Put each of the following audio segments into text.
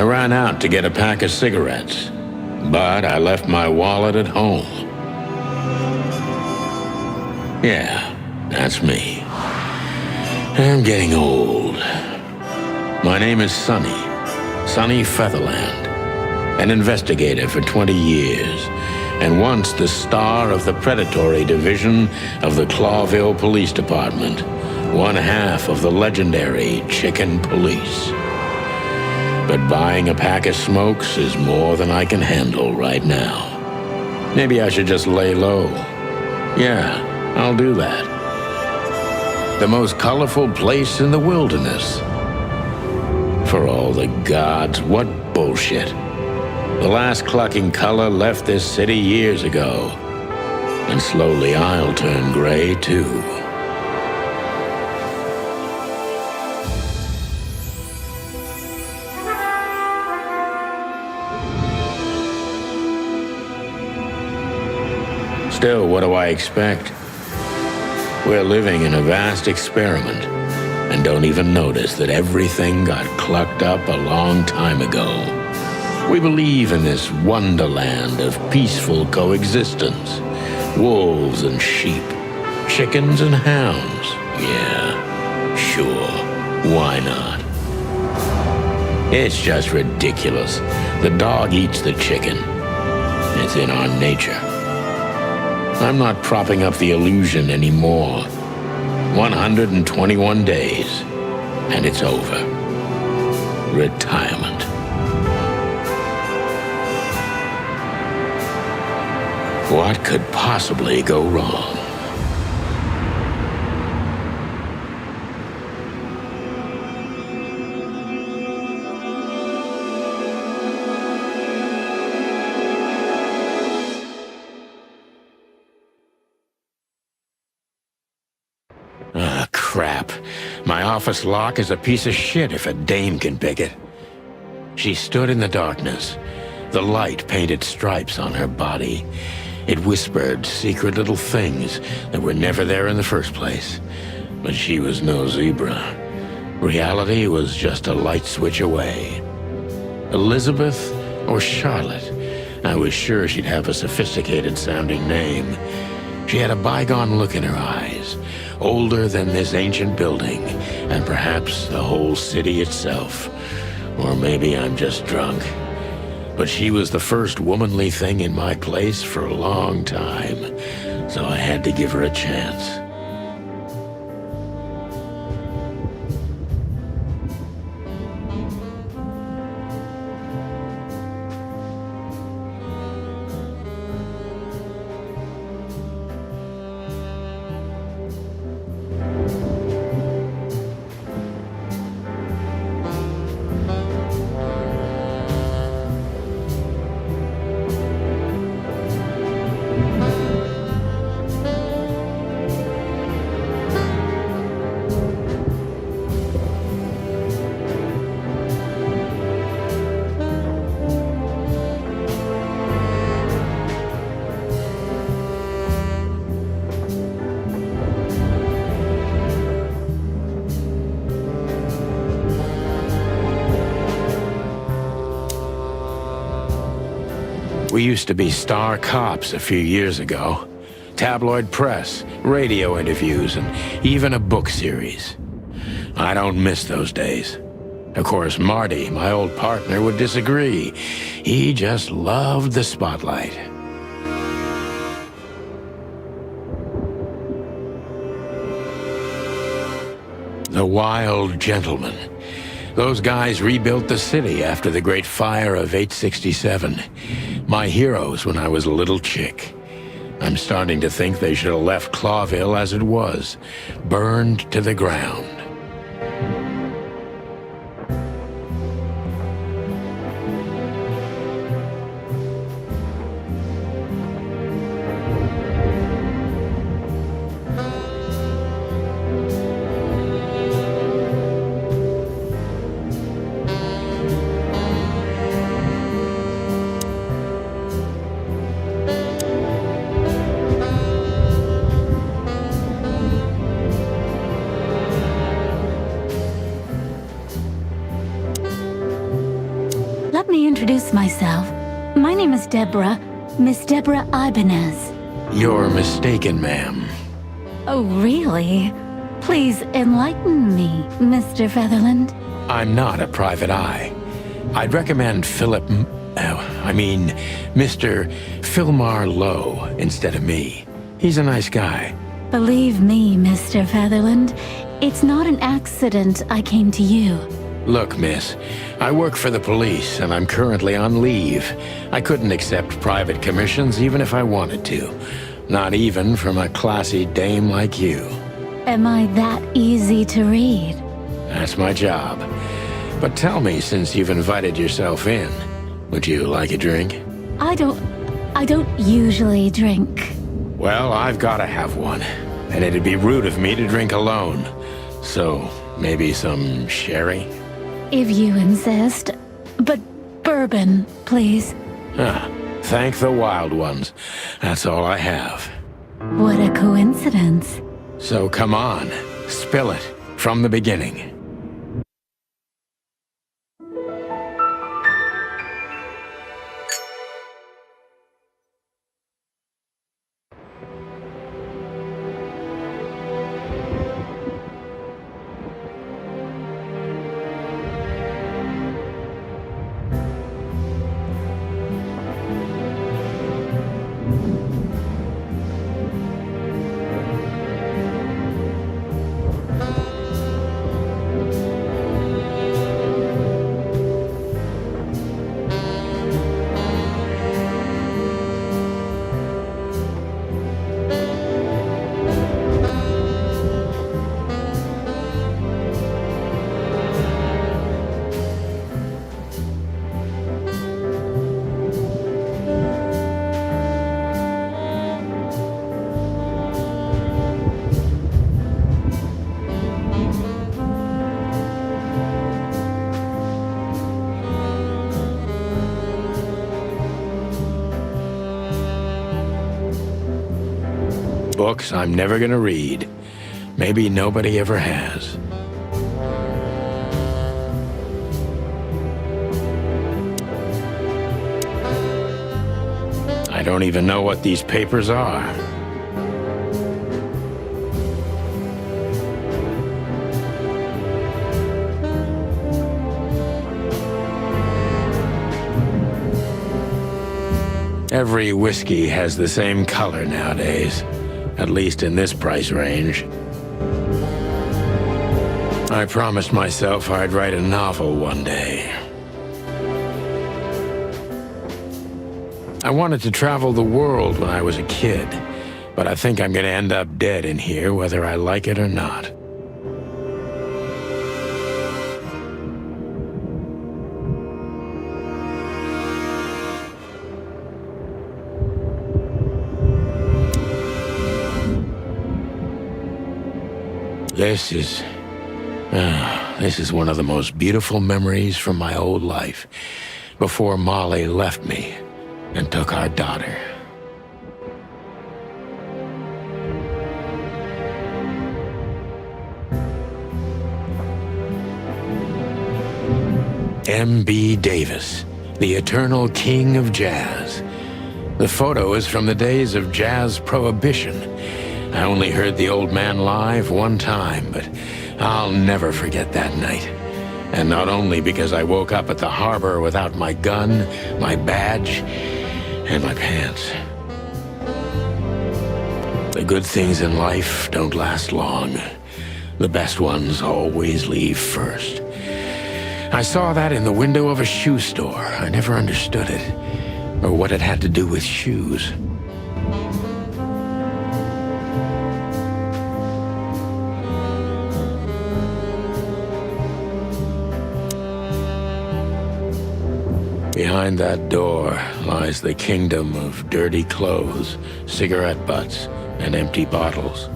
I ran out to get a pack of cigarettes, but I left my wallet at home. Yeah, that's me. I'm getting old. My name is Sonny Featherland, an investigator for 20 years, and once the star of the predatory division of the Clawville Police Department, one half of the legendary Chicken Police. But buying a pack of smokes is more than I can handle right now. Maybe I should just lay low. Yeah, I'll do that. The most colorful place in the wilderness. For all the gods, what bullshit. The last clucking color left this city years ago. And slowly I'll turn gray too. Still, what do I expect? We're living in a vast experiment, and don't even notice that everything got clucked up a long time ago. We believe in this wonderland of peaceful coexistence. Wolves and sheep, chickens and hounds. Yeah, sure, why not? It's just ridiculous. The dog eats the chicken. It's in our nature. I'm not propping up the illusion anymore. 121 days, and it's over. Retirement. What could possibly go wrong? Crap. My office lock is a piece of shit if a dame can pick it. She stood in the darkness. The light painted stripes on her body. It whispered secret little things that were never there in the first place. But she was no zebra. Reality was just a light switch away. Elizabeth or Charlotte? I was sure she'd have a sophisticated-sounding name. She had a bygone look in her eyes, older than this ancient building, and perhaps the whole city itself. Or maybe I'm just drunk. But she was the first womanly thing in my place for a long time, so I had to give her a chance. We used to be star cops a few years ago. Tabloid press, radio interviews, and even a book series. I don't miss those days. Of course, Marty, my old partner, would disagree. He just loved the spotlight. The Wild Gentlemen. Those guys rebuilt the city after the Great Fire of 867. My heroes when I was a little chick. I'm starting to think they should have left Clawville as it was, burned to the ground. introduce myself. My name is Deborah, Miss Deborah Ibanez. You're mistaken, ma'am. Oh, really? Please enlighten me, Mr. Featherland. I'm not a private eye. I'd recommend Mr. Philmar Lowe instead of me. He's a nice guy. Believe me, Mr. Featherland, it's not an accident I came to you. Look, miss, I work for the police and I'm currently on leave. I couldn't accept private commissions even if I wanted to. Not even from a classy dame like you. Am I that easy to read? That's my job. But tell me, since you've invited yourself in, would you like a drink? I don't usually drink. Well, I've gotta have one. And it'd be rude of me to drink alone. So, maybe some sherry? If you insist. But bourbon, please. Thank the wild ones. That's all I have. What a coincidence. So come on, spill it from the beginning. Books I'm never gonna read. Maybe nobody ever has. I don't even know what these papers are. Every whiskey has the same color nowadays. At least in this price range. I promised myself I'd write a novel one day. I wanted to travel the world when I was a kid, but I think I'm gonna end up dead in here whether I like it or not. This is one of the most beautiful memories from my old life, before Molly left me and took our daughter. M.B. Davis, the eternal king of jazz. The photo is from the days of jazz prohibition. I only heard the old man live one time, but I'll never forget that night. And not only because I woke up at the harbor without my gun, my badge, and my pants. The good things in life don't last long. The best ones always leave first. I saw that in the window of a shoe store. I never understood it, or what it had to do with shoes. Behind that door lies the kingdom of dirty clothes, cigarette butts, and empty bottles.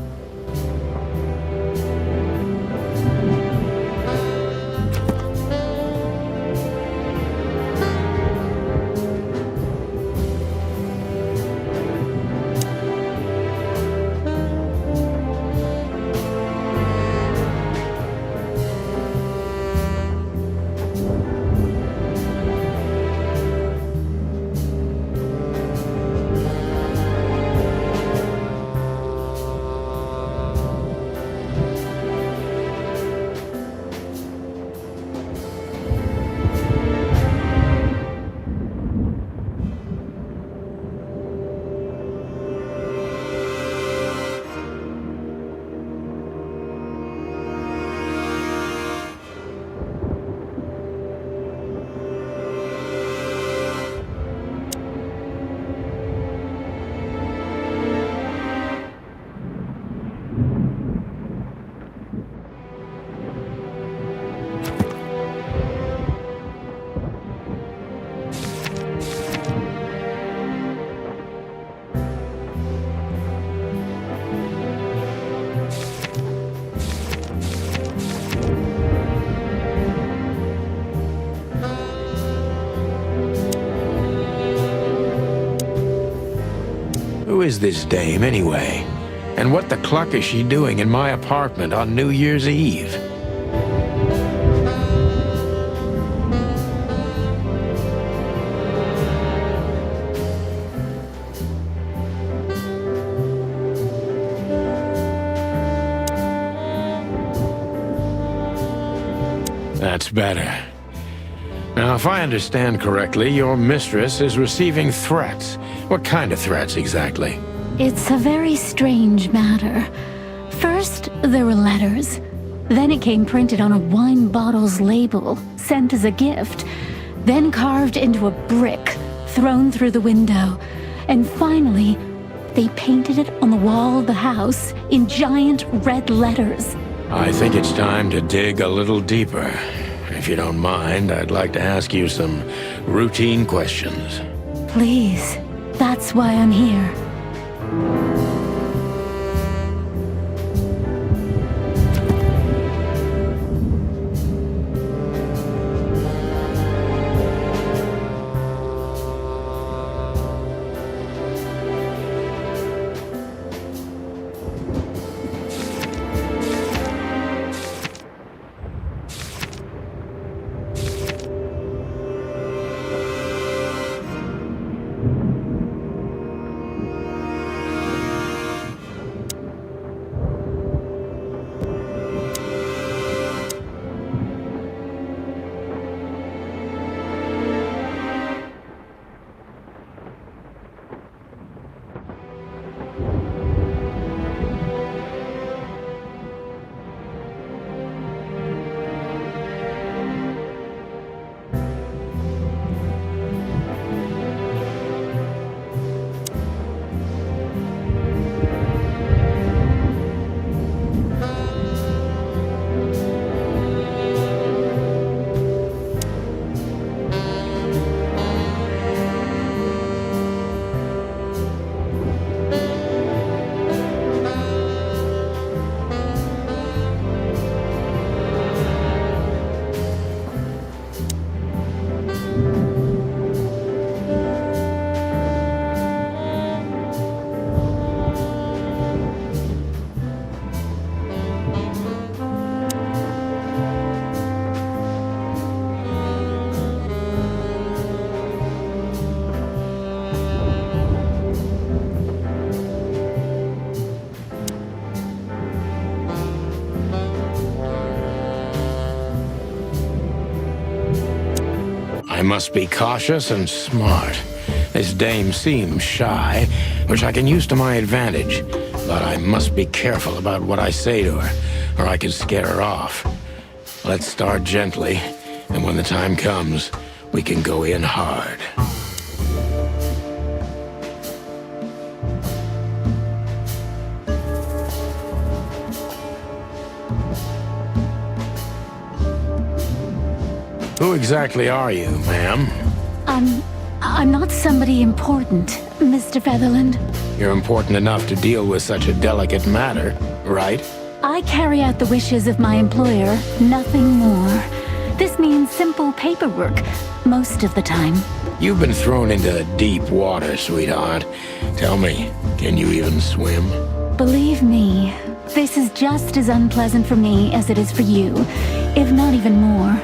is this dame, anyway? And what the cluck is she doing in my apartment on New Year's Eve? That's better. Now, if I understand correctly, your mistress is receiving threats. What kind of threats, exactly? It's a very strange matter. First, there were letters. Then it came printed on a wine bottle's label, sent as a gift. Then carved into a brick, thrown through the window. And finally, they painted it on the wall of the house in giant red letters. I think it's time to dig a little deeper. If you don't mind, I'd like to ask you some routine questions. Please, that's why I'm here. I must be cautious and smart. This dame seems shy, which I can use to my advantage. But I must be careful about what I say to her, or I can scare her off. Let's start gently, and when the time comes, we can go in hard. Who exactly are you, ma'am? I'm not somebody important, Mr. Featherland. You're important enough to deal with such a delicate matter, right? I carry out the wishes of my employer, nothing more. This means simple paperwork, most of the time. You've been thrown into deep water, sweetheart. Tell me, can you even swim? Believe me, this is just as unpleasant for me as it is for you, if not even more.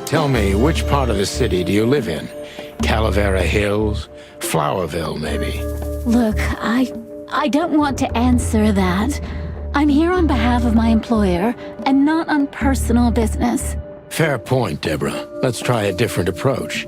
Tell me, which part of the city do you live in? Calavera Hills? Flowerville, maybe? Look, I don't want to answer that. I'm here on behalf of my employer, and not on personal business. Fair point, Deborah. Let's try a different approach.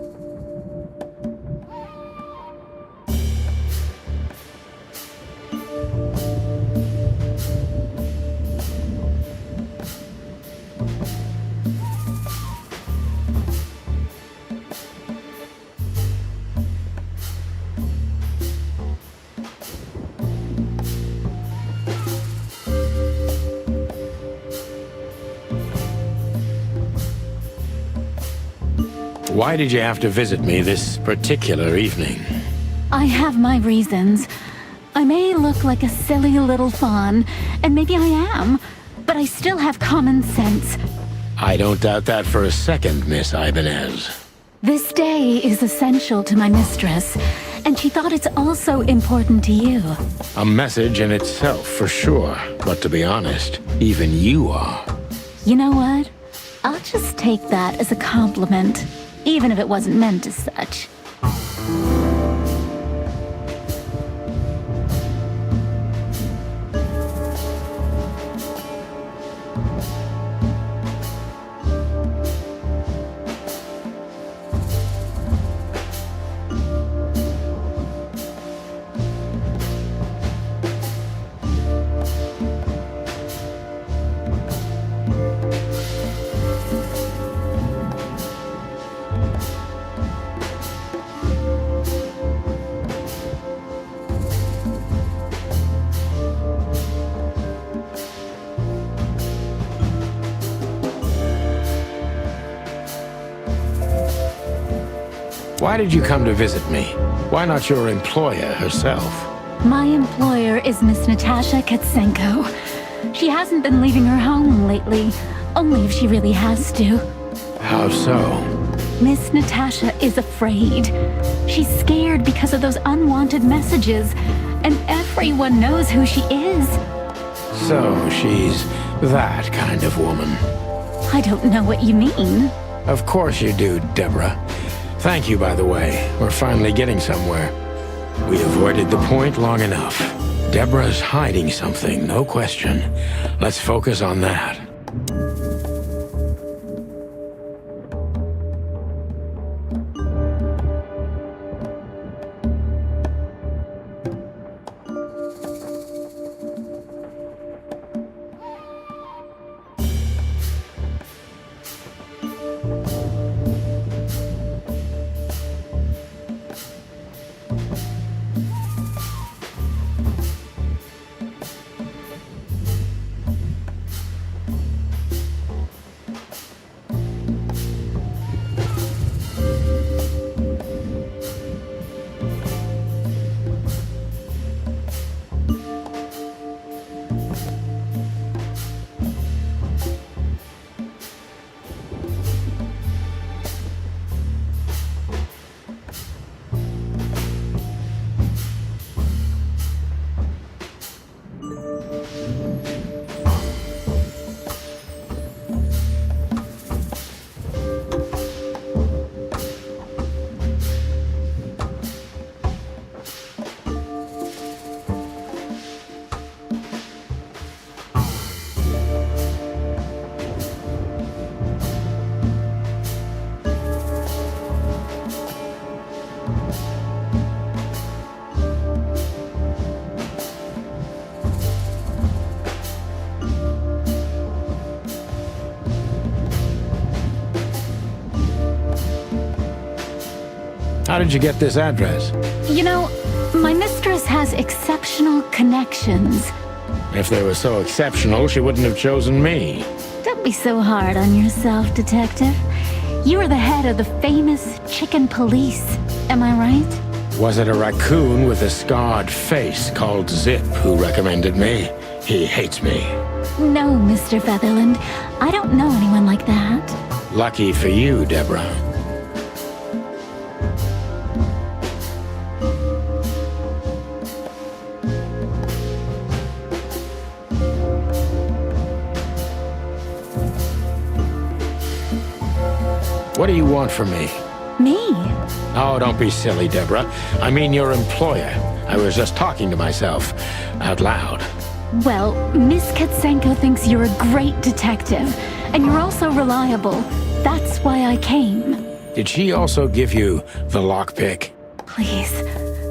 Why did you have to visit me this particular evening? I have my reasons. I may look like a silly little fawn, and maybe I am, but I still have common sense. I don't doubt that for a second, Miss Ibanez. This day is essential to my mistress, and she thought it's also important to you. A message in itself, for sure. But to be honest, even you are. You know what? I'll just take that as a compliment, even if it wasn't meant as such. Why did you come to visit me? Why not your employer herself? My employer is Miss Natasha Katsenko. She hasn't been leaving her home lately, only if she really has to. How so? Miss Natasha is afraid. She's scared because of those unwanted messages, and everyone knows who she is. So she's that kind of woman. I don't know what you mean. Of course you do, Deborah. Thank you, by the way. We're finally getting somewhere. We avoided the point long enough. Deborah's hiding something, no question. Let's focus on that. How did you get this address? You know, my mistress has exceptional connections. If they were so exceptional, she wouldn't have chosen me. Don't be so hard on yourself, Detective. You are the head of the famous chicken police, am I right? Was it a raccoon with a scarred face called Zip who recommended me? He hates me. No, Mr. Featherland. I don't know anyone like that. Lucky for you, Deborah. What do you want from me? Me? Oh, don't be silly, Deborah. I mean your employer. I was just talking to myself, out loud. Well, Miss Katsenko thinks you're a great detective, and you're also reliable. That's why I came. Did she also give you the lockpick? Please,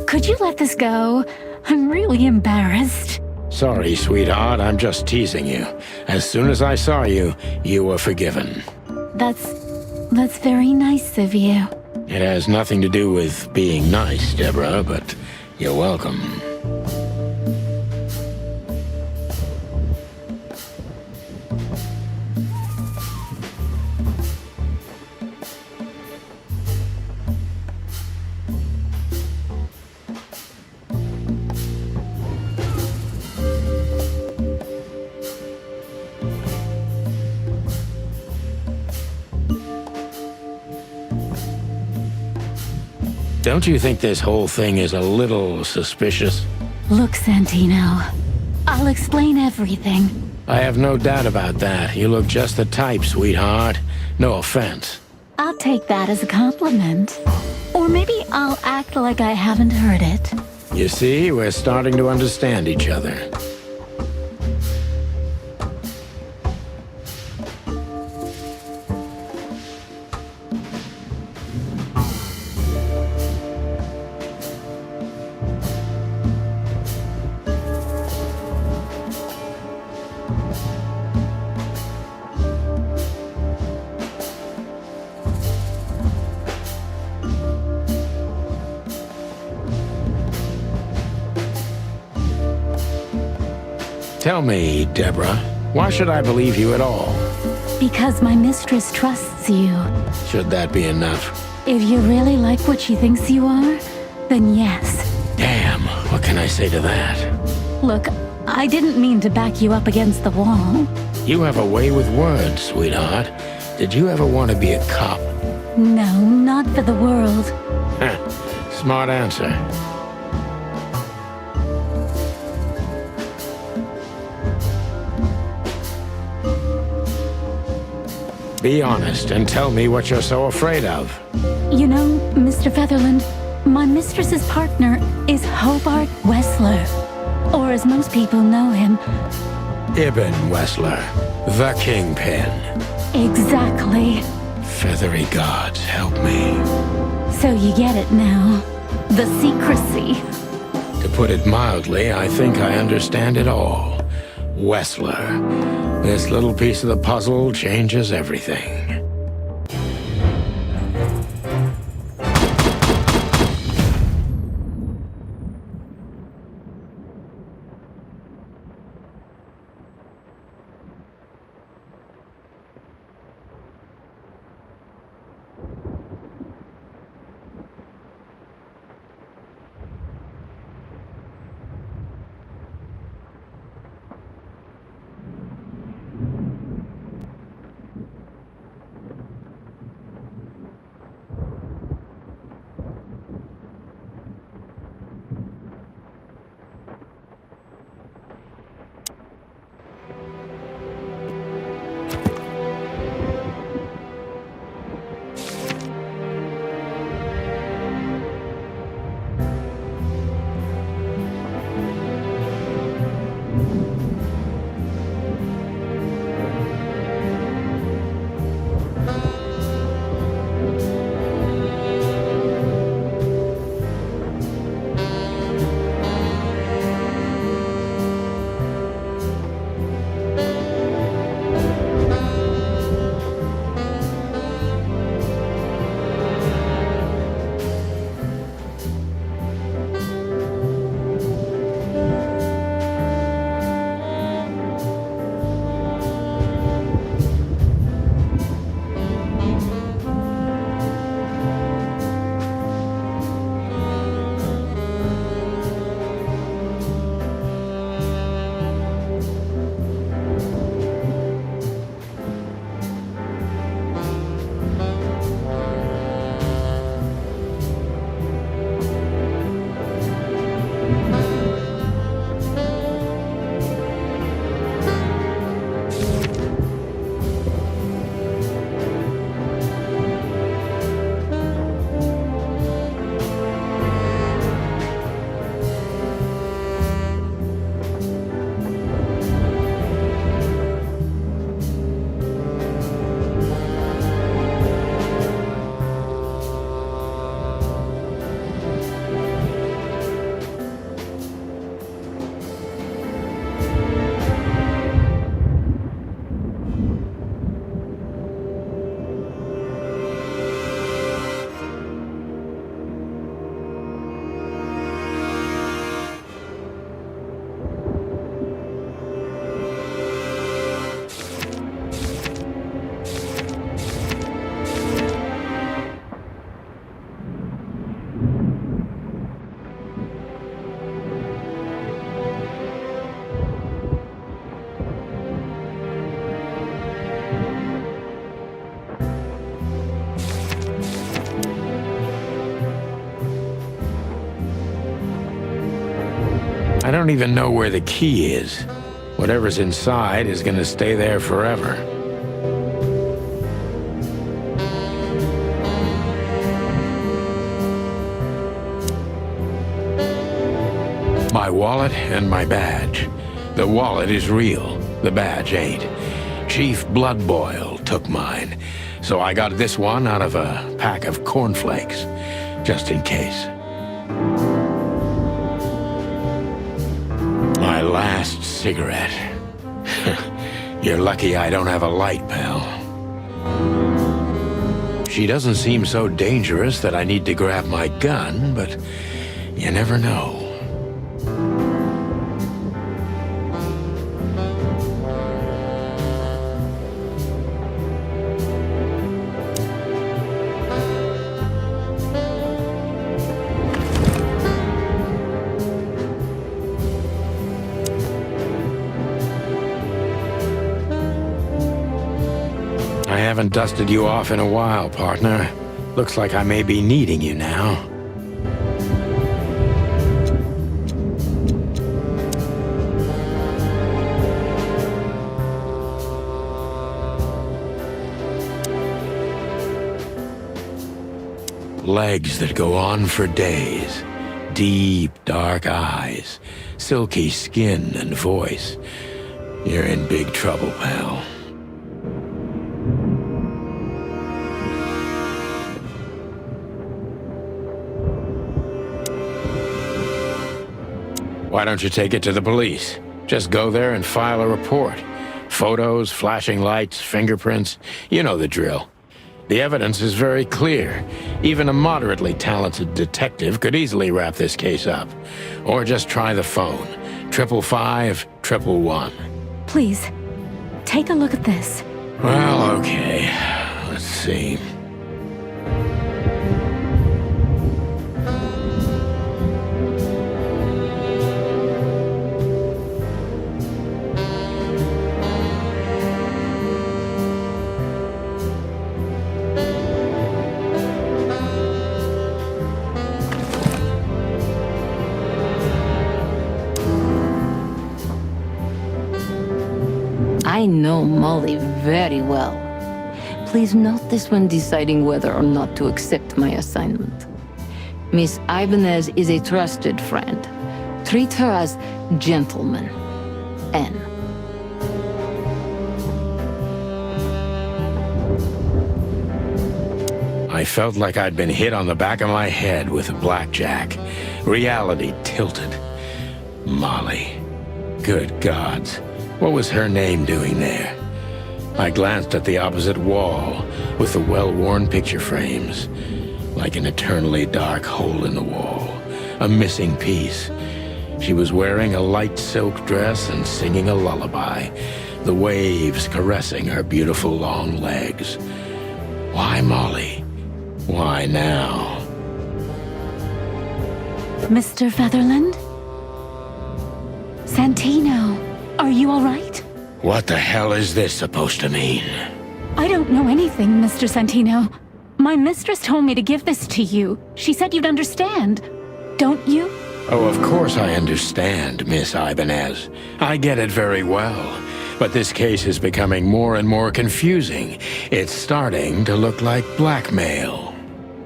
could you let this go? I'm really embarrassed. Sorry, sweetheart, I'm just teasing you. As soon as I saw you, you were forgiven. That's very nice of you. It has nothing to do with being nice, Deborah, but you're welcome. Don't you think this whole thing is a little suspicious? Look, Santino, I'll explain everything. I have no doubt about that. You look just the type, sweetheart. No offense. I'll take that as a compliment. Or maybe I'll act like I haven't heard it. You see, we're starting to understand each other. Tell me, Deborah, why should I believe you at all? Because my mistress trusts you. Should that be enough? If you really like what she thinks you are, then yes. Damn, what can I say to that? Look, I didn't mean to back you up against the wall. You have a way with words, sweetheart. Did you ever want to be a cop? No, not for the world. Smart answer. Be honest and tell me what you're so afraid of. You know, Mr. Featherland, my mistress's partner is Hobart Wessler. Or as most people know him... Ibn Wessler, the Kingpin. Exactly. Feathery gods, help me. So you get it now. The secrecy. To put it mildly, I think I understand it all. Wessler. This little piece of the puzzle changes everything. I don't even know where the key is. Whatever's inside is gonna stay there forever. My wallet and my badge. The wallet is real, the badge ain't. Chief Bloodboil took mine, so I got this one out of a pack of cornflakes, just in case. My last cigarette. You're lucky I don't have a light, pal. She doesn't seem so dangerous that I need to grab my gun, but you never know. I haven't dusted you off in a while, partner. Looks like I may be needing you now. Legs that go on for days. Deep, dark eyes. Silky skin and voice. You're in big trouble, pal. Why don't you take it to the police? Just go there and file a report. Photos, flashing lights, fingerprints, you know the drill. The evidence is very clear. Even a moderately talented detective could easily wrap this case up. Or just try the phone. 555-111. Please, take a look at this. Well, okay. Let's see. I know Molly very well. Please note this when deciding whether or not to accept my assignment. Miss Ibanez is a trusted friend. Treat her as gentleman. N. I felt like I'd been hit on the back of my head with a blackjack. Reality tilted. Molly. Good gods. What was her name doing there? I glanced at the opposite wall with the well-worn picture frames. Like an eternally dark hole in the wall. A missing piece. She was wearing a light silk dress and singing a lullaby. The waves caressing her beautiful long legs. Why Molly? Why now? Mr. Featherland? Santino, are you all right? What the hell is this supposed to mean? I don't know anything, Mr. Santino. My mistress told me to give this to you. She said you'd understand. Don't you? Oh, of course I understand, Miss Ibanez. I get it very well. But this case is becoming more and more confusing. It's starting to look like blackmail.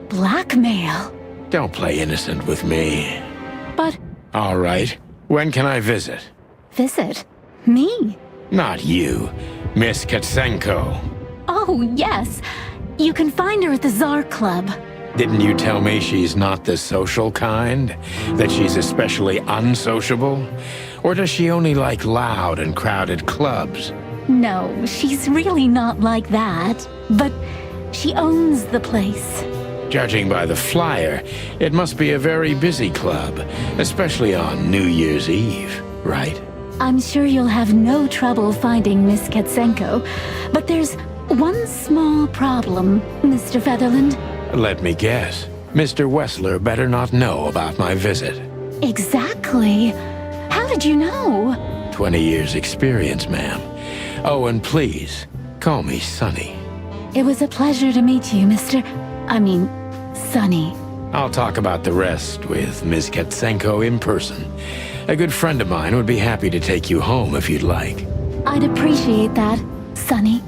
Blackmail? Don't play innocent with me. But... All right. When can I visit? Visit? Me? Not you. Miss Katsenko. Oh, yes. You can find her at the Tsar Club. Didn't you tell me she's not the social kind? That she's especially unsociable? Or does she only like loud and crowded clubs? No, she's really not like that. But she owns the place. Judging by the flyer, it must be a very busy club, especially on New Year's Eve, right? I'm sure you'll have no trouble finding Miss Katsenko, but there's one small problem, Mr. Featherland. Let me guess. Mr. Wessler better not know about my visit. Exactly. How did you know? 20 years experience, ma'am. Oh, and please, call me Sonny. It was a pleasure to meet you, Sonny. I'll talk about the rest with Ms. Katsenko in person. A good friend of mine would be happy to take you home if you'd like. I'd appreciate that, Sonny.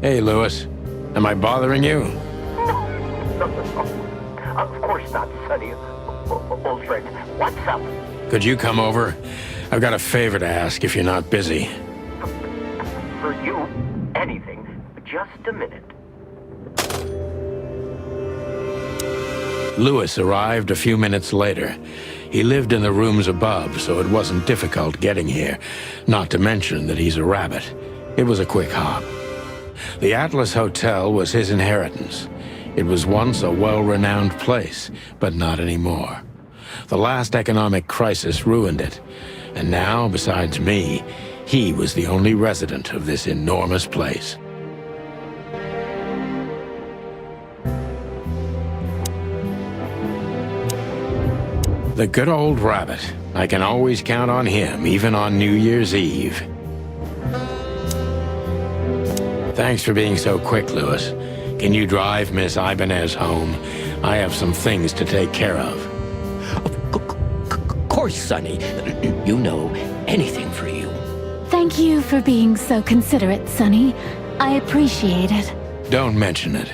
Hey, Lewis. Am I bothering you? Of course not, Sonny. Old friend, what's up? Could you come over? I've got a favor to ask if you're not busy. For you, anything. Just a minute. Lewis arrived a few minutes later. He lived in the rooms above, so it wasn't difficult getting here. Not to mention that he's a rabbit. It was a quick hop. The Atlas Hotel was his inheritance. It was once a well-renowned place, but not anymore. The last economic crisis ruined it. And now, besides me, he was the only resident of this enormous place. The good old rabbit. I can always count on him, even on New Year's Eve. Thanks for being so quick, Lewis. Can you drive Miss Ibanez home? I have some things to take care of. Of course, Sonny. You know, anything for you. Thank you for being so considerate, Sonny. I appreciate it. Don't mention it.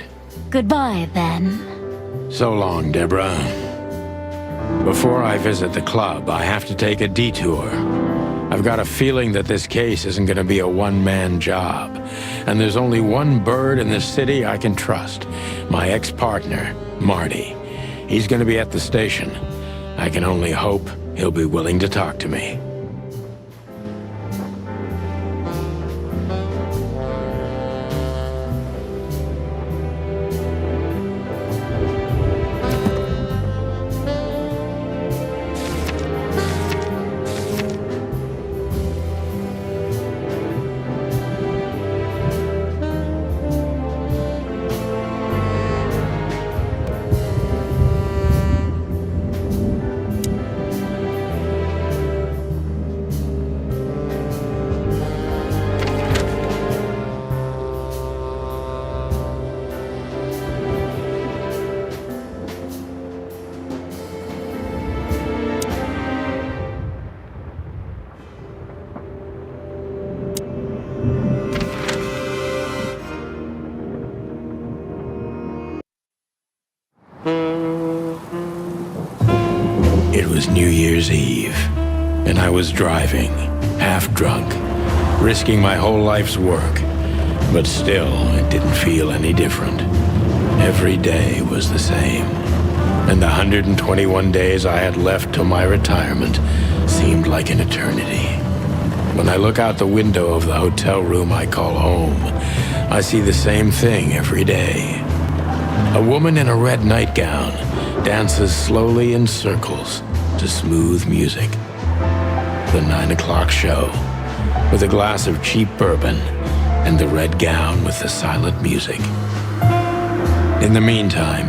Goodbye, then. So long, Deborah. Before I visit the club, I have to take a detour. I've got a feeling that this case isn't going to be a one-man job. And there's only one bird in this city I can trust. My ex-partner, Marty. He's going to be at the station. I can only hope he'll be willing to talk to me. was New Year's Eve, and I was driving, half drunk, risking my whole life's work. But still, it didn't feel any different. Every day was the same, and the 121 days I had left till my retirement seemed like an eternity. When I look out the window of the hotel room I call home, I see the same thing every day. A woman in a red nightgown dances slowly in circles to smooth music. The 9 o'clock show, with a glass of cheap bourbon and the red gown with the silent music. In the meantime,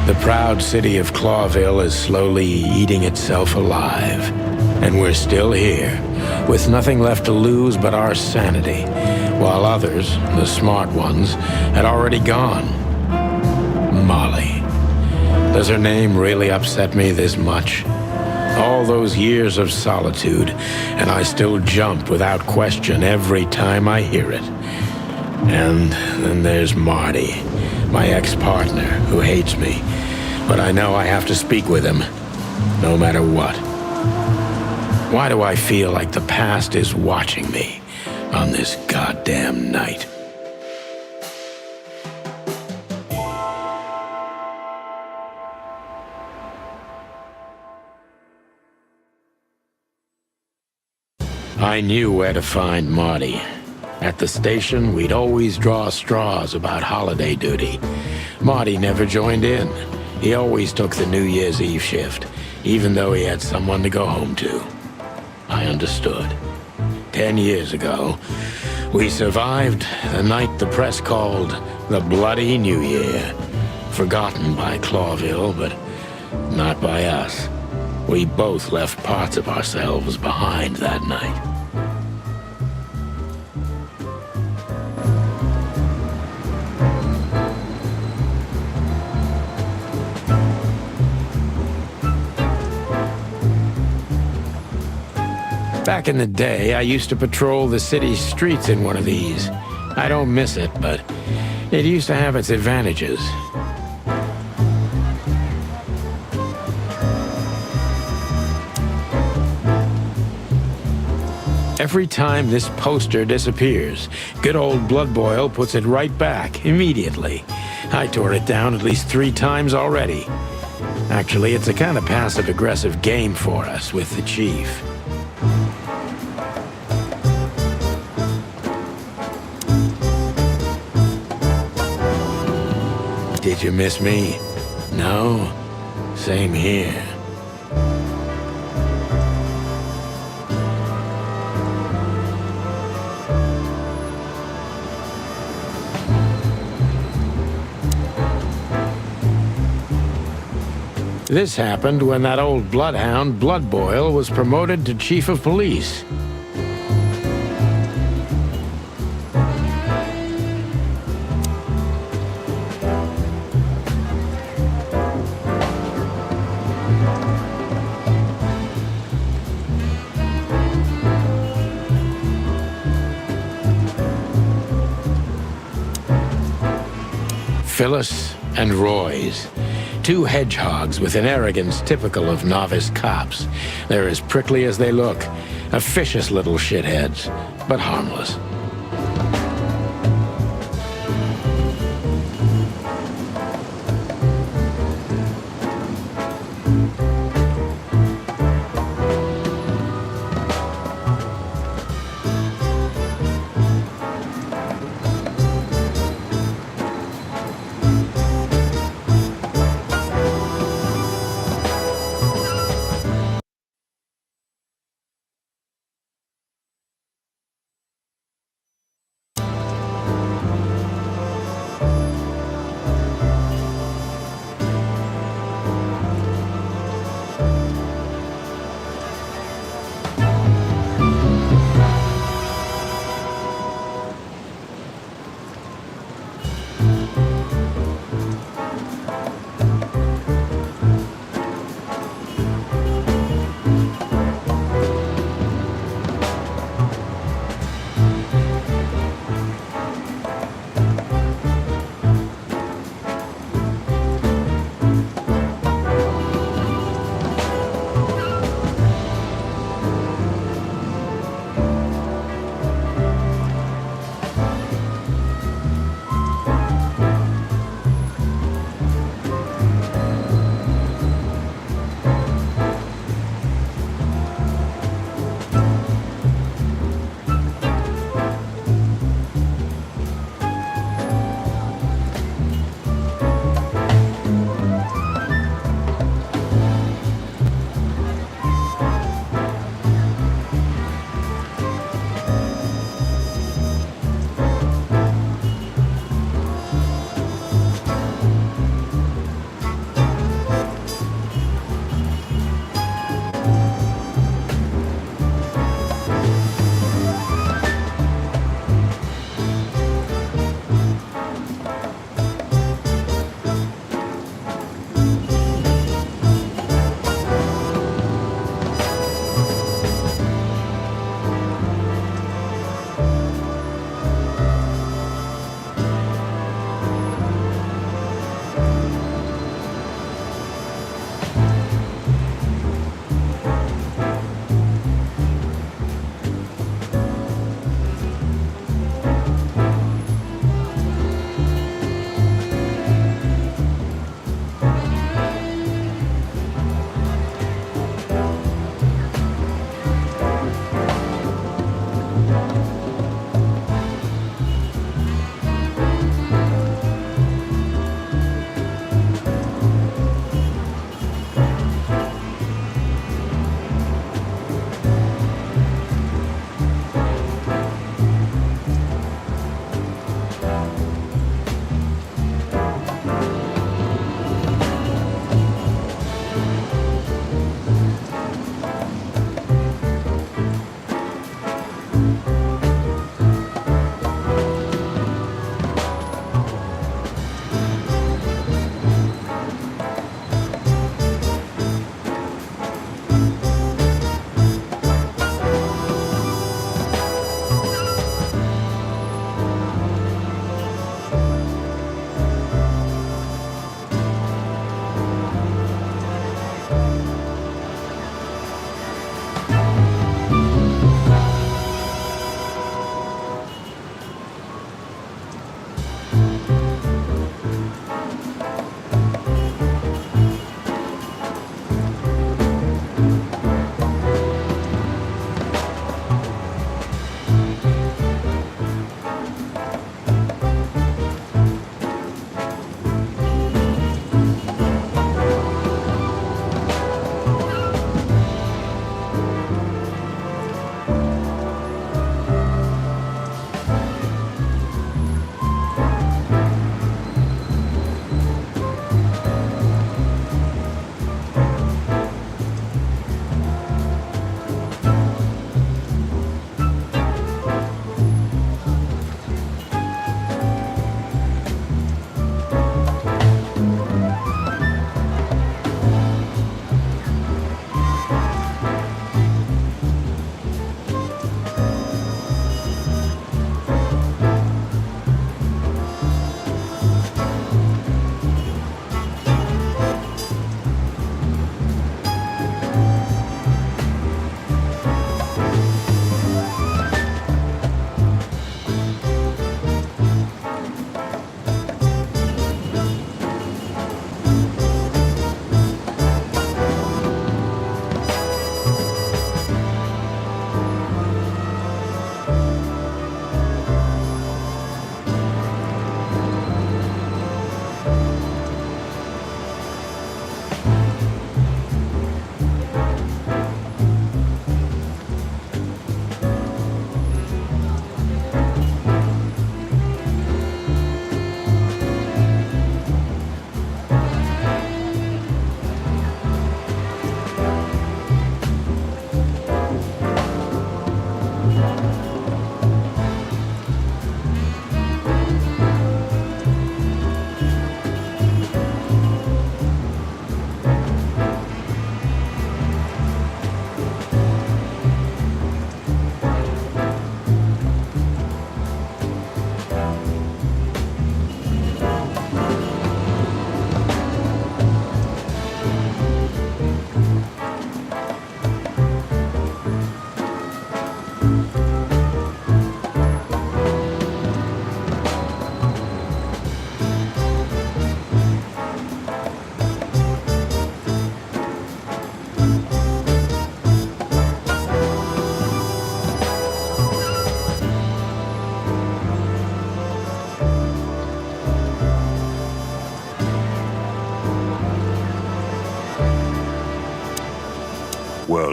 the proud city of Clawville is slowly eating itself alive. And we're still here, with nothing left to lose but our sanity, while others, the smart ones, had already gone. Molly. Does her name really upset me this much? All those years of solitude, and I still jump without question every time I hear it. And then there's Marty, my ex-partner, who hates me. But I know I have to speak with him, no matter what. Why do I feel like the past is watching me on this goddamn night? I knew where to find Marty. At the station, we'd always draw straws about holiday duty. Marty never joined in. He always took the New Year's Eve shift, even though he had someone to go home to. I understood. 10 years ago, we survived the night the press called the Bloody New Year. Forgotten by Clawville, but not by us. We both left parts of ourselves behind that night. Back in the day, I used to patrol the city's streets in one of these. I don't miss it, but it used to have its advantages. Every time this poster disappears, good old Blood Boil puts it right back, immediately. I tore it down at least 3 times already. Actually, it's a kind of passive-aggressive game for us with the chief. Did you miss me? No? Same here. This happened when that old bloodhound, Blood Boil, was promoted to chief of police. Phyllis and Roy's. 2 hedgehogs with an arrogance typical of novice cops. They're as prickly as they look. Officious little shitheads, but harmless.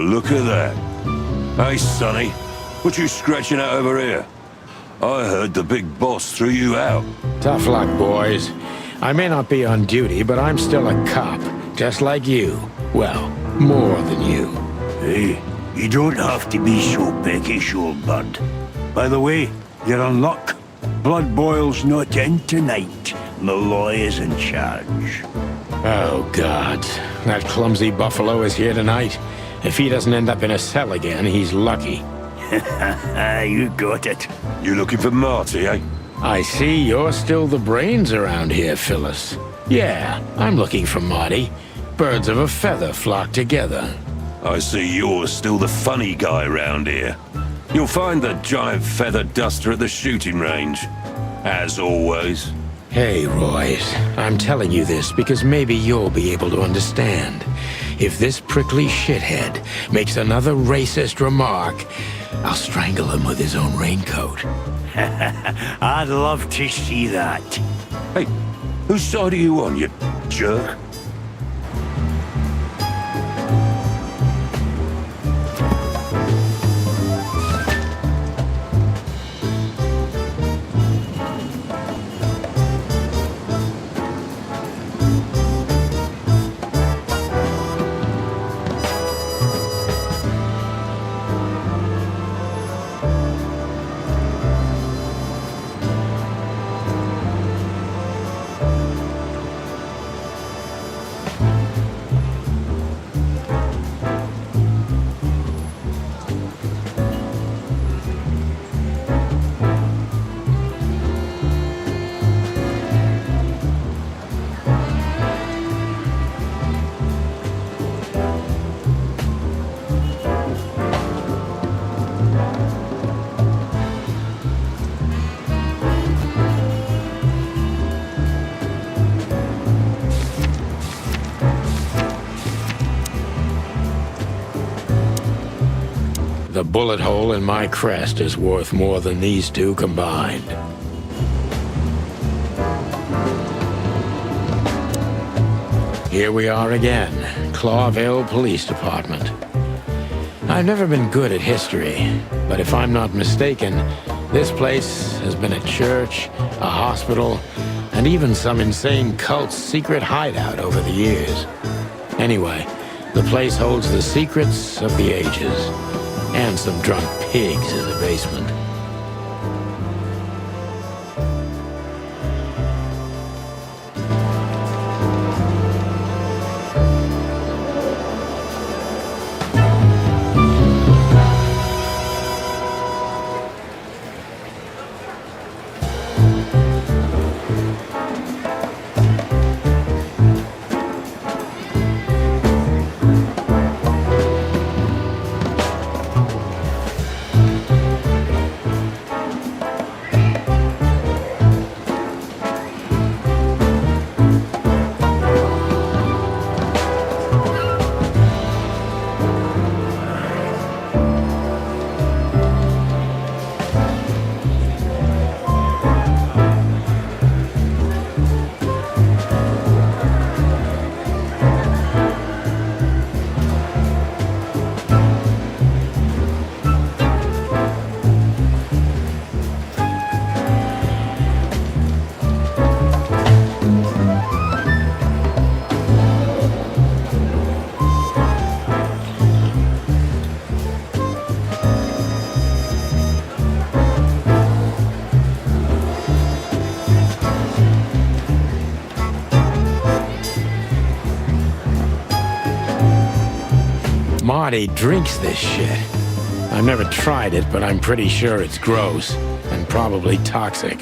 look at that. Hey, Sonny, what you scratching at over here? I heard the big boss threw you out. Tough luck, boys. I may not be on duty, but I'm still a cop, just like you. Well, more than you. Hey, you don't have to be so peckish, old bud. By the way, you're on luck. Blood Boil's not in tonight. Malloy is in charge. Oh, God. That clumsy buffalo is here tonight. If he doesn't end up in a cell again, he's lucky. You got it. You looking for Marty, eh? I see you're still the brains around here, Phyllis. Yeah, I'm looking for Marty. Birds of a feather flock together. I see you're still the funny guy around here. You'll find the giant feather duster at the shooting range. As always. Hey, Royce, I'm telling you this because maybe you'll be able to understand. If this prickly shithead makes another racist remark, I'll strangle him with his own raincoat. I'd love to see that. Hey, whose side are you on, you jerk? The bullet hole in my crest is worth more than these two combined. Here we are again, Clawville Police Department. I've never been good at history, but if I'm not mistaken, this place has been a church, a hospital, and even some insane cult's secret hideout over the years. Anyway, the place holds the secrets of the ages. And some drunk pigs in the basement. Marty drinks this shit. I've never tried it, but I'm pretty sure it's gross and probably toxic.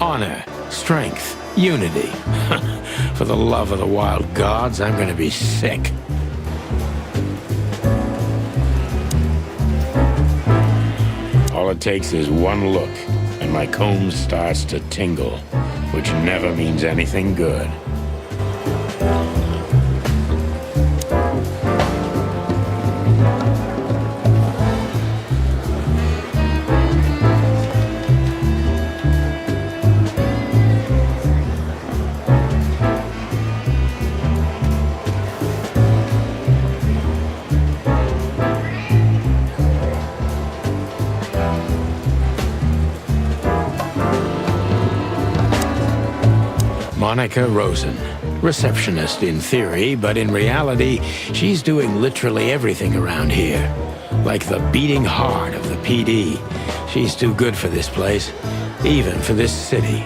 Honor, strength, unity. For the love of the wild gods, I'm gonna be sick. All it takes is one look, and my comb starts to tingle, which never means anything good. Monica Rosen. Receptionist in theory, but in reality, she's doing literally everything around here. Like the beating heart of the PD. She's too good for this place, even for this city.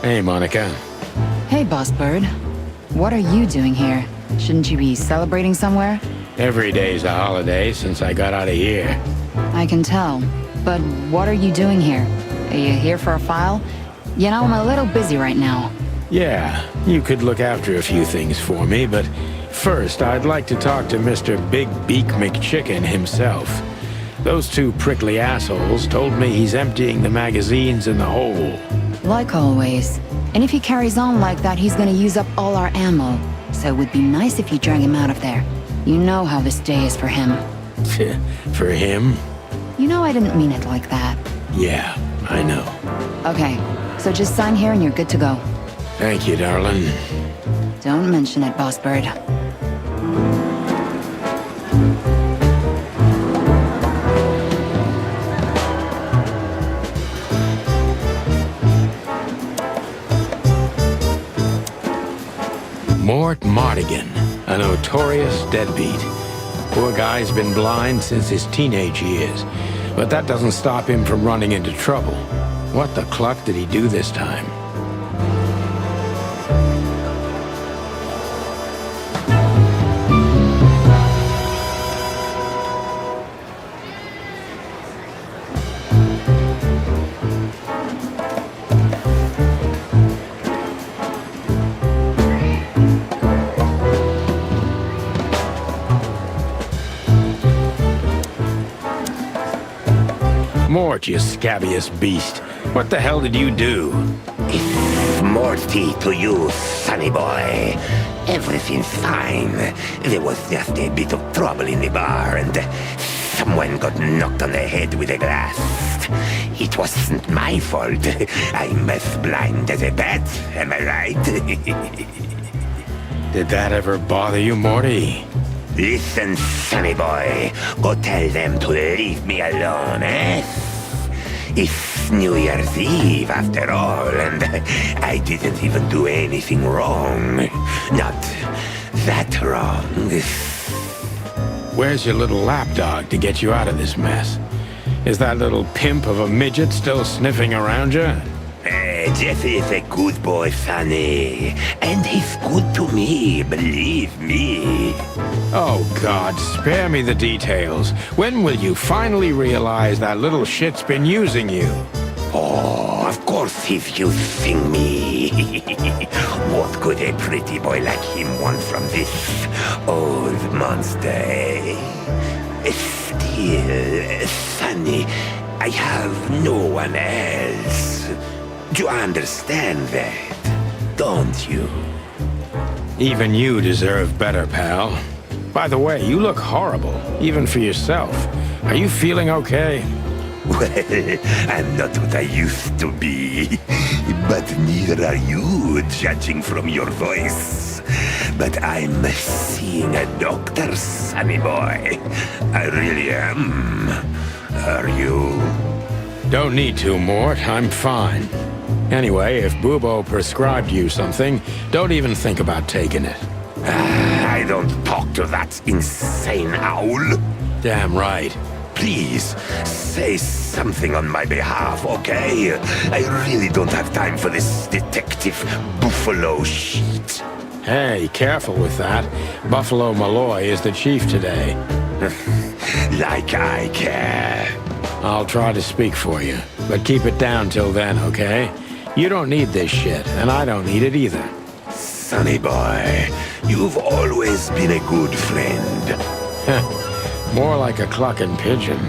Hey, Monica. Hey, Boss Bird. What are you doing here? Shouldn't you be celebrating somewhere? Every day's a holiday since I got out of here. I can tell. But what are you doing here? Are you here for a file? You know, I'm a little busy right now. Yeah, you could look after a few things for me, but first I'd like to talk to Mr. Big Beak McChicken himself. Those two prickly assholes told me he's emptying the magazines in the hole. Like always. And if he carries on like that, he's gonna use up all our ammo. So it would be nice if you drag him out of there. You know how this day is for him. For him? You know I didn't mean it like that. Yeah, I know. Okay, so just sign here and you're good to go. Thank you, darling. Don't mention it, Boss Bird. Mort Mardigan, a notorious deadbeat. Poor guy's been blind since his teenage years, but that doesn't stop him from running into trouble. What the cluck did he do this time? Mort, you scabbious beast. What the hell did you do? It's Morty to you, sonny boy. Everything's fine. There was just a bit of trouble in the bar and someone got knocked on the head with a glass. It wasn't my fault. I'm as blind as a bat, am I right? Did that ever bother you, Morty? Listen, sonny boy. Go tell them to leave me alone, eh? It's New Year's Eve, after all, and I didn't even do anything wrong. Not that wrong. Where's your little lapdog to get you out of this mess? Is that little pimp of a midget still sniffing around you? Jesse is a good boy, Sonny. And he's good to me, believe me. Oh, God, spare me the details. When will you finally realize that little shit's been using you? Oh, of course he's using me. What could a pretty boy like him want from this old monster, eh? Still, Sonny, I have no one else. You understand that, don't you? Even you deserve better, pal. By the way, you look horrible, even for yourself. Are you feeling okay? Well, I'm not what I used to be. But neither are you, judging from your voice. But I'm seeing a doctor, Sonny boy. I really am. Are you? Don't need to, Mort. I'm fine. Anyway, if Bubo prescribed you something, don't even think about taking it. I don't talk to that insane owl. Damn right. Please, say something on my behalf, okay? I really don't have time for this detective buffalo shit. Hey, careful with that. Buffalo Malloy is the chief today. Like I care. I'll try to speak for you, but keep it down till then, okay? You don't need this shit, and I don't need it either. Sonny boy, you've always been a good friend. More like a clucking pigeon.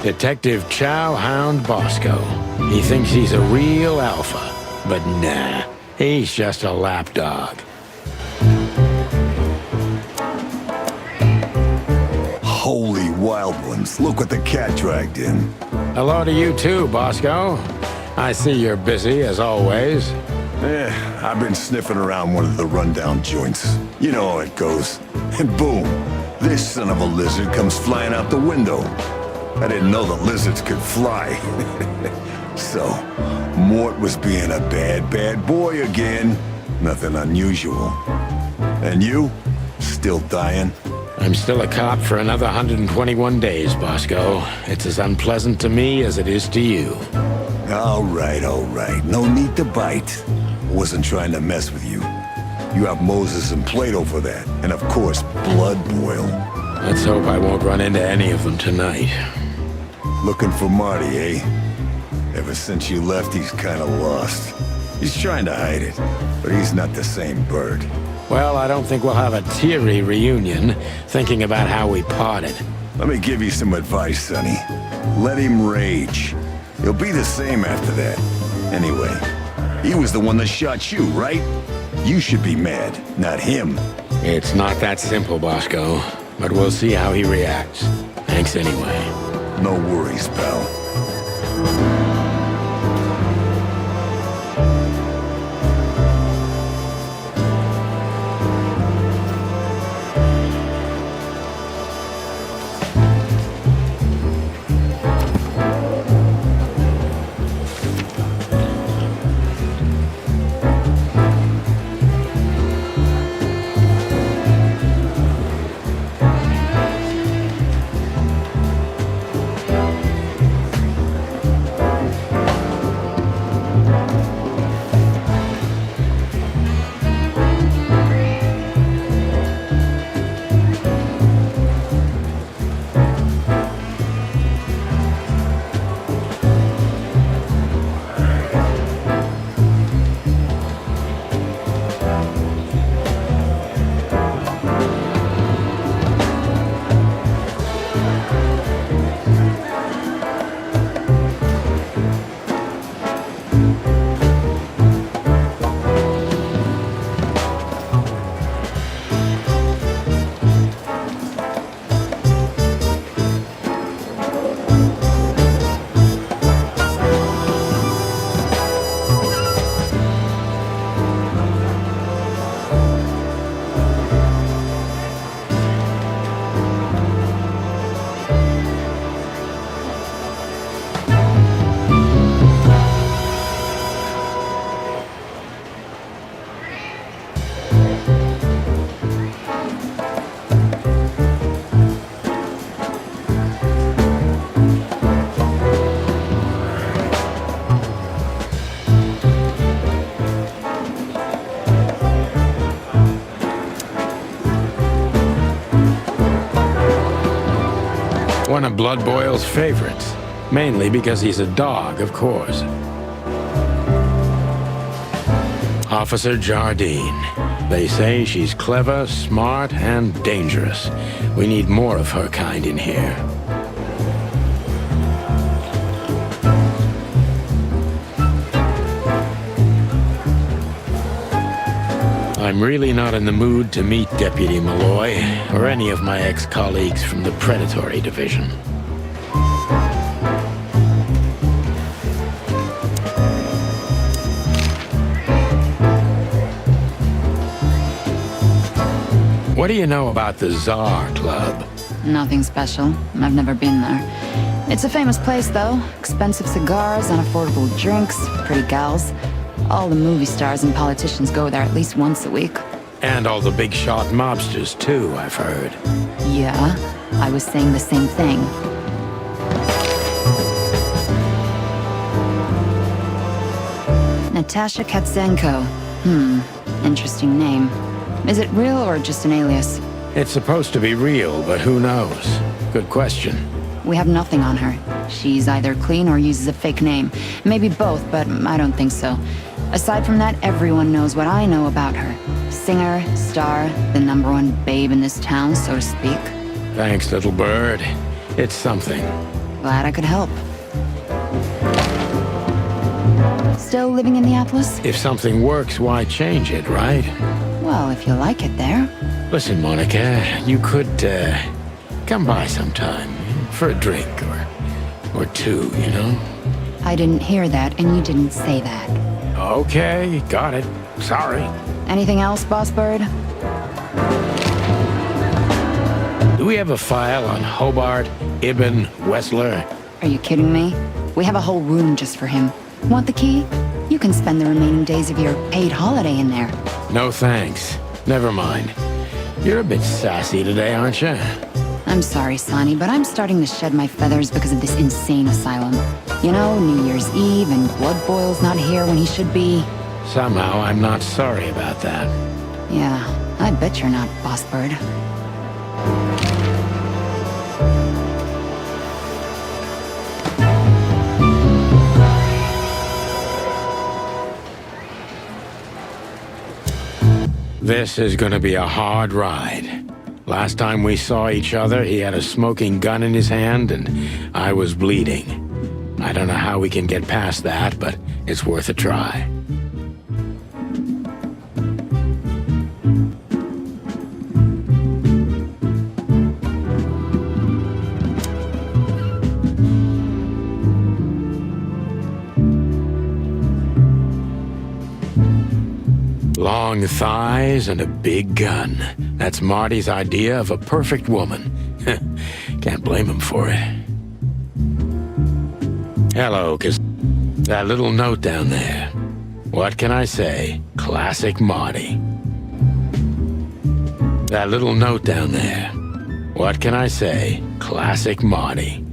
Detective Chow Hound Bosco. He thinks he's a real alpha, but nah, he's just a lapdog. Holy wild ones, look what the cat dragged in. Hello to you too, Bosco. I see you're busy, as always. I've been sniffing around one of the rundown joints. You know how it goes. And boom, this son of a lizard comes flying out the window. I didn't know the lizards could fly. So, Mort was being a bad boy again. Nothing unusual. And you? Still dying? I'm still a cop for another 121 days, Bosco. It's as unpleasant to me as it is to you. All right. No need to bite. Wasn't trying to mess with you. You have Moses and Plato for that. And of course, Blood Boil. Let's hope I won't run into any of them tonight. Looking for Marty, eh? Ever since you left, he's kinda lost. He's trying to hide it, but he's not the same bird. Well, I don't think we'll have a teary reunion, thinking about how we parted. Let me give you some advice, Sonny. Let him rage. He'll be the same after that. Anyway, he was the one that shot you, right? You should be mad, not him. It's not that simple, Bosco, but we'll see how he reacts. Thanks anyway. No worries, pal. one of Blood Boyle's favorites. Mainly because he's a dog, of course. Officer Jardine. They say she's clever, smart, and dangerous. We need more of her kind in here. I'm really not in the mood to meet Deputy Malloy, or any of my ex-colleagues from the Predatory Division. What do you know about the Czar Club? Nothing special. I've never been there. It's a famous place, though. Expensive cigars, unaffordable drinks, pretty gals. All the movie stars and politicians go there at least once a week. And all the big shot mobsters, too, I've heard. Yeah, I was saying the same thing. Natasha Katzenko. Interesting name. Is it real or just an alias? It's supposed to be real, but who knows? Good question. We have nothing on her. She's either clean or uses a fake name. Maybe both, but I don't think so. Aside from that, everyone knows what I know about her. Singer, star, the #1 babe in this town, so to speak. Thanks, little bird. It's something. Glad I could help. Still living in the Atlas? If something works, why change it, right? Well, if you like it there. Listen, Monica, you could, come by sometime. For a drink, or two, you know? I didn't hear that, and you didn't say that. Okay, got it. Sorry. Anything else, Boss Bird? Do we have a file on Hobart, Ibn, Wessler? Are you kidding me? We have a whole room just for him. Want the key? You can spend the remaining days of your paid holiday in there. No thanks. Never mind. You're a bit sassy today, aren't you? I'm sorry, Sonny, but I'm starting to shed my feathers because of this insane asylum. You know, New Year's Eve and Blood Boyle's not here when he should be. Somehow I'm not sorry about that. Yeah, I bet you're not, Boss Bird. This is gonna be a hard ride. Last time we saw each other, he had a smoking gun in his hand, and I was bleeding. I don't know how we can get past that, but it's worth a try. Long thighs and a big gun. That's Marty's idea of a perfect woman. Can't blame him for it. Hello, that little note down there. What can I say? Classic Marty. That little note down there. What can I say? Classic Marty.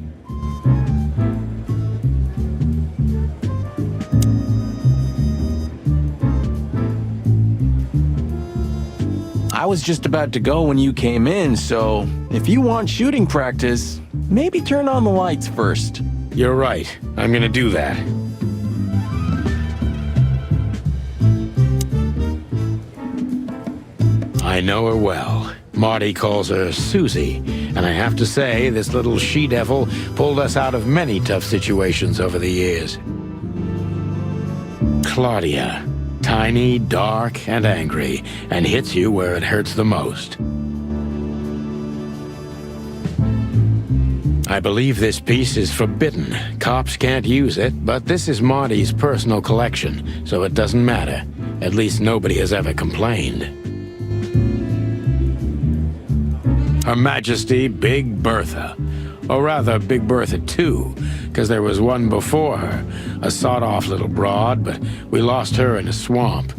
I was just about to go when you came in, so if you want shooting practice, maybe turn on the lights first. You're right. I'm gonna do that. I know her well. Marty calls her Susie, and I have to say, this little she-devil pulled us out of many tough situations over the years. Claudia. Tiny, dark, and angry, and hits you where it hurts the most. I believe this piece is forbidden. Cops can't use it, but this is Marty's personal collection, so it doesn't matter. At least nobody has ever complained. Her Majesty Big Bertha. Or rather, Big Bertha 2, because there was one before her, a sawed-off little broad, but we lost her in a swamp.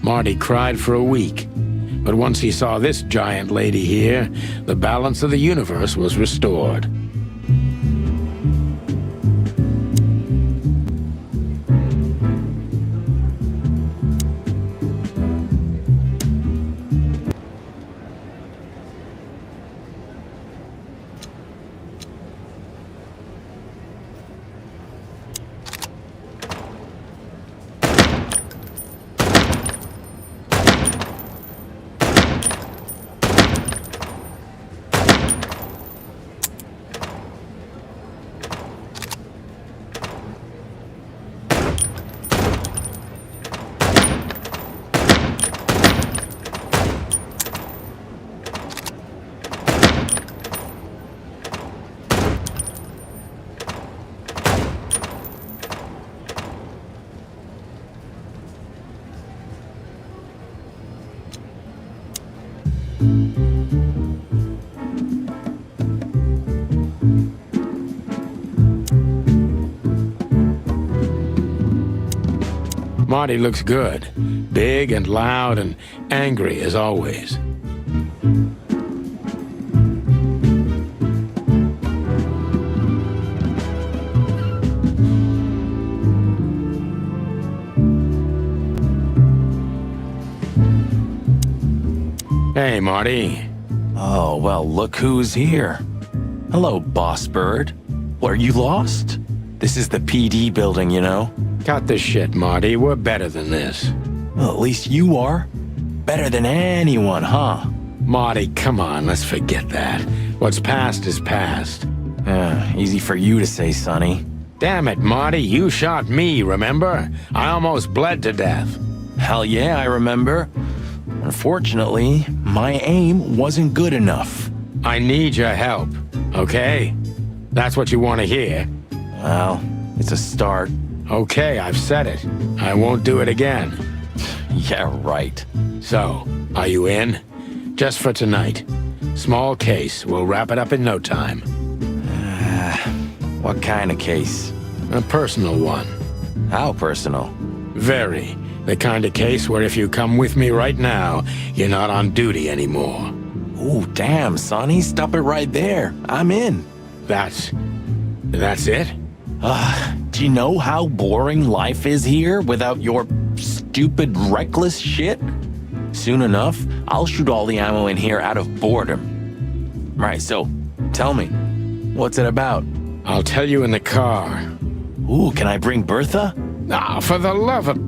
Marty cried for a week. But once he saw this giant lady here, the balance of the universe was restored. Marty looks good. Big and loud and angry as always. Hey, Marty. Oh, well, look who's here. Hello, Boss Bird. Are you lost? This is the PD building, you know? Cut the shit, Marty. We're better than this. Well, at least you are. Better than anyone, huh? Marty, come on, let's forget that. What's past is past. Easy for you to say, Sonny. Damn it, Marty, you shot me, remember? I almost bled to death. Hell yeah, I remember. Unfortunately, my aim wasn't good enough. I need your help, okay? That's what you want to hear. Well, it's a start. Okay, I've said it. I won't do it again. Yeah, right. So, are you in? Just for tonight. Small case. We'll wrap it up in no time. What kind of case? A personal one. How personal? Very. The kind of case where if you come with me right now, you're not on duty anymore. Ooh, damn, Sonny. Stop it right there. I'm in. That's it? Do you know how boring life is here without your stupid, reckless shit? Soon enough, I'll shoot all the ammo in here out of boredom. Right, so, tell me, what's it about? I'll tell you in the car. Ooh, can I bring Bertha? Ah, for the love of...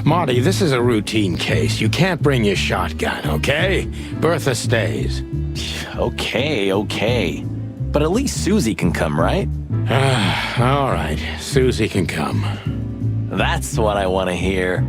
Marty, this is a routine case. You can't bring your shotgun, okay? Bertha stays. Okay. But at least Susie can come, right? All right, Susie can come. That's what I want to hear.